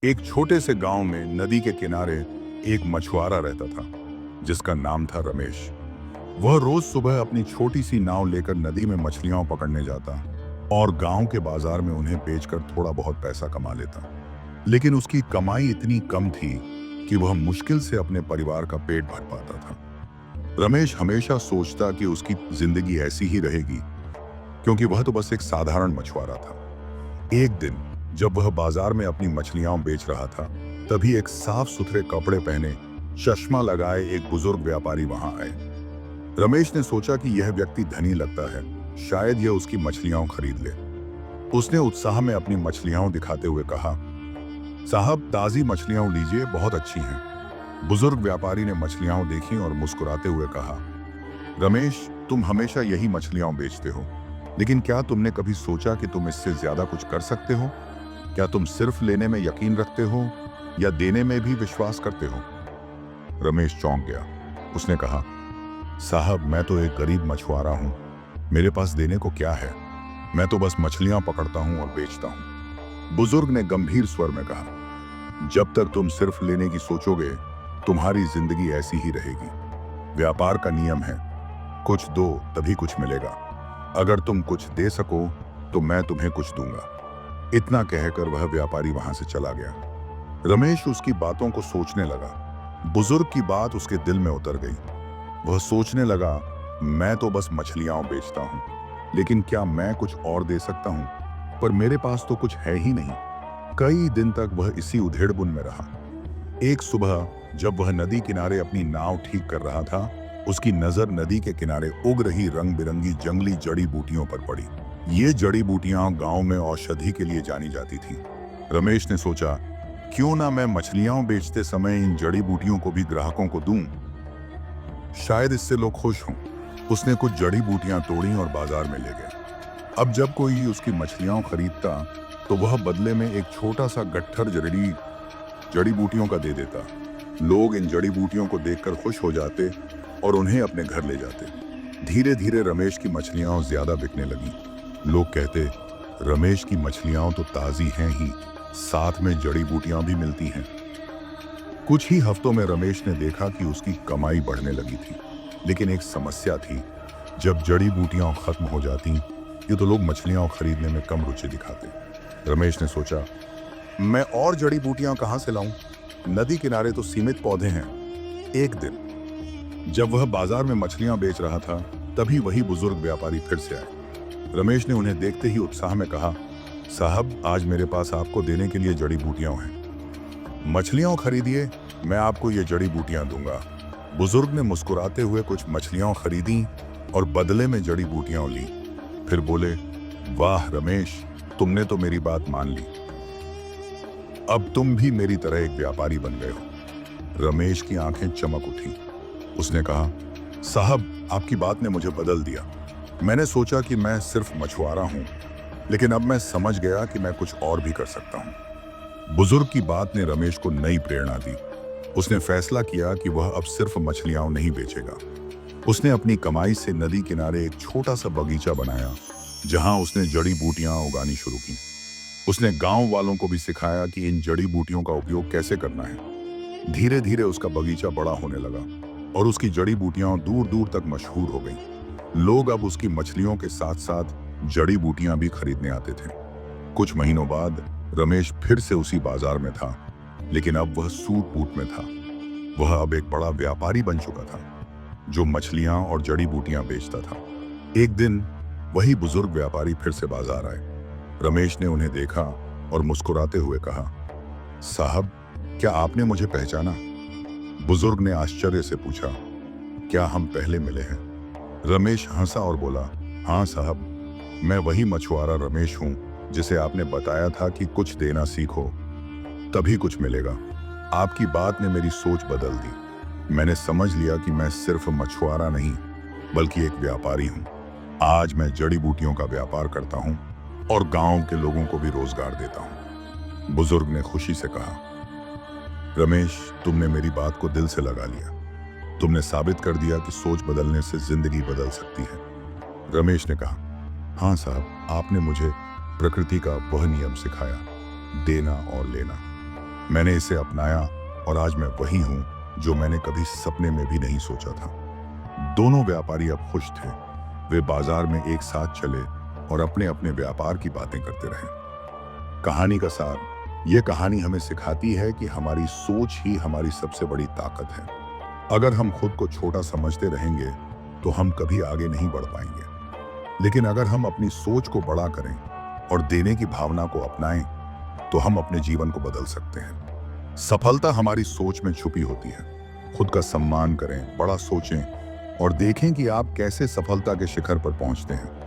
एक छोटे से गांव में नदी के किनारे एक मछुआरा रहता था जिसका नाम था रमेश। वह रोज सुबह अपनी छोटी सी नाव लेकर नदी में मछलियां पकड़ने जाता और गांव के बाजार में उन्हें बेचकर थोड़ा बहुत पैसा कमा लेता। लेकिन उसकी कमाई इतनी कम थी कि वह मुश्किल से अपने परिवार का पेट भर पाता था। रमेश हमेशा सोचता कि उसकी जिंदगी ऐसी ही रहेगी क्योंकि वह तो बस एक साधारण मछुआरा था। एक दिन जब वह बाजार में अपनी मछलियां बेच रहा था, तभी एक साफ सुथरे कपड़े पहने, चश्मा लगाए एक बुजुर्ग व्यापारी वहां आए। रमेश ने सोचा कि यह व्यक्ति धनी लगता है, शायद यह उसकी मछलियां खरीद ले। उसने उत्साह में अपनी मछलियां दिखाते हुए कहा, साहब ताजी मछलियां लीजिए, बहुत अच्छी हैं। बुजुर्ग व्यापारी ने मछलियां देखी और मुस्कुराते हुए कहा, रमेश, तुम हमेशा यही मछलियां बेचते हो, लेकिन क्या तुमने कभी सोचा कि तुम इससे ज्यादा कुछ कर सकते हो? क्या तुम सिर्फ लेने में यकीन रखते हो या देने में भी विश्वास करते हो? रमेश चौंक गया। उसने कहा, साहब, मैं तो एक गरीब मछुआरा हूं, मेरे पास देने को क्या है? मैं तो बस मछलियां पकड़ता हूं और बेचता हूं। बुजुर्ग ने गंभीर स्वर में कहा, जब तक तुम सिर्फ लेने की सोचोगे, तुम्हारी जिंदगी ऐसी ही रहेगी। व्यापार का नियम है, कुछ दो तभी कुछ मिलेगा। अगर तुम कुछ दे सको तो मैं तुम्हें कुछ दूंगा। इतना कहकर वह व्यापारी वहां से चला गया। रमेश उसकी बातों को सोचने लगा। बुजुर्ग की बात उसके दिल में उतर गई। वह सोचने लगा, मैं तो बस मछलियां बेचता हूं, लेकिन क्या मैं कुछ और दे सकता हूं? पर मेरे पास तो कुछ है ही नहीं। कई दिन तक वह इसी उधेड़बुन में रहा। एक सुबह जब वह नदी किनारे अपनी नाव ठीक कर रहा था, उसकी नजर नदी के किनारे उग रही रंग बिरंगी जंगली जड़ी बूटियों पर पड़ी। ये जड़ी बूटियां गांव में औषधि के लिए जानी जाती थी। रमेश ने सोचा, क्यों ना मैं मछलियां बेचते समय इन जड़ी बूटियों को भी ग्राहकों को दूं, शायद इससे लोग खुश हों। उसने कुछ जड़ी बूटियां तोड़ी और बाजार में ले गया। अब जब कोई उसकी मछलियां खरीदता तो वह बदले में एक छोटा सा गट्ठर जड़ी बूटियों का दे देता। लोग इन जड़ी बूटियों को देखकर खुश हो जाते और उन्हें अपने घर ले जाते। धीरे धीरे रमेश की मछलियां ज्यादा बिकने लगी। लोग कहते, रमेश की मछलियां तो ताजी हैं ही, साथ में जड़ी बूटियां भी मिलती हैं। कुछ ही हफ्तों में रमेश ने देखा कि उसकी कमाई बढ़ने लगी थी, लेकिन एक समस्या थी। जब जड़ी बूटियां खत्म हो जाती, ये तो लोग मछलियां खरीदने में कम रुचि दिखाते। रमेश ने सोचा, मैं और जड़ी बूटियां कहां से लाऊं? नदी किनारे तो सीमित पौधे हैं। एक दिन जब वह बाजार में मछलियां बेच रहा था, तभी वही बुजुर्ग व्यापारी फिर से आए। रमेश ने उन्हें देखते ही उत्साह में कहा, साहब, आज मेरे पास आपको देने के लिए जड़ी बूटियां हैं। मछलियां खरीदिए, मैं आपको ये जड़ी बूटियां दूंगा। बुजुर्ग ने मुस्कुराते हुए कुछ मछलियां खरीदी और बदले में जड़ी बूटियां ली। फिर बोले, वाह रमेश, तुमने तो मेरी बात मान ली। अब तुम भी मेरी तरह एक व्यापारी बन गए हो। रमेश की आंखें चमक उठी। उसने कहा, साहब, आपकी बात ने मुझे बदल दिया। मैंने सोचा कि मैं सिर्फ मछुआरा हूं, लेकिन अब मैं समझ गया कि मैं कुछ और भी कर सकता हूं। बुजुर्ग की बात ने रमेश को नई प्रेरणा दी। उसने फैसला किया कि वह अब सिर्फ मछलियां नहीं बेचेगा। उसने अपनी कमाई से नदी किनारे एक छोटा सा बगीचा बनाया, जहां उसने जड़ी बूटियां उगानी शुरू की। उसने गांव वालों को भी सिखाया कि इन जड़ी बूटियों का उपयोग कैसे करना है। धीरे धीरे उसका बगीचा बड़ा होने लगा और उसकी जड़ी बूटियां दूर दूर तक मशहूर हो गईं। लोग अब उसकी मछलियों के साथ साथ जड़ी बूटियां भी खरीदने आते थे। कुछ महीनों बाद रमेश फिर से उसी बाजार में था, लेकिन अब वह सूट बूट में था। वह अब एक बड़ा व्यापारी बन चुका था, जो मछलियां और जड़ी बूटियां बेचता था। एक दिन वही बुजुर्ग व्यापारी फिर से बाजार आए। रमेश ने उन्हें देखा और मुस्कुराते हुए कहा, साहब, क्या आपने मुझे पहचाना? बुजुर्ग ने आश्चर्य से पूछा, क्या हम पहले मिले हैं? रमेश हंसा और बोला, हाँ साहब, मैं वही मछुआरा रमेश हूं, जिसे आपने बताया था कि कुछ देना सीखो, तभी कुछ मिलेगा। आपकी बात ने मेरी सोच बदल दी। मैंने समझ लिया कि मैं सिर्फ मछुआरा नहीं, बल्कि एक व्यापारी हूं। आज मैं जड़ी बूटियों का व्यापार करता हूं और गांव के लोगों को भी रोजगार देता हूं। बुजुर्ग ने खुशी से कहा, रमेश, तुमने मेरी बात को दिल से लगा लिया। तुमने साबित कर दिया कि सोच बदलने से जिंदगी बदल सकती है। रमेश ने कहा, हाँ साहब, आपने मुझे प्रकृति का वह नियम सिखाया, देना और लेना। मैंने इसे अपनाया और आज मैं वही हूं जो मैंने कभी सपने में भी नहीं सोचा था। दोनों व्यापारी अब खुश थे। वे बाजार में एक साथ चले और अपने अपने व्यापार की बातें करते रहे। कहानी का सार, यह कहानी हमें सिखाती है कि हमारी सोच ही हमारी सबसे बड़ी ताकत है। अगर हम खुद को छोटा समझते रहेंगे तो हम कभी आगे नहीं बढ़ पाएंगे, लेकिन अगर हम अपनी सोच को बड़ा करें और देने की भावना को अपनाएं तो हम अपने जीवन को बदल सकते हैं। सफलता हमारी सोच में छुपी होती है। खुद का सम्मान करें, बड़ा सोचें और देखें कि आप कैसे सफलता के शिखर पर पहुंचते हैं।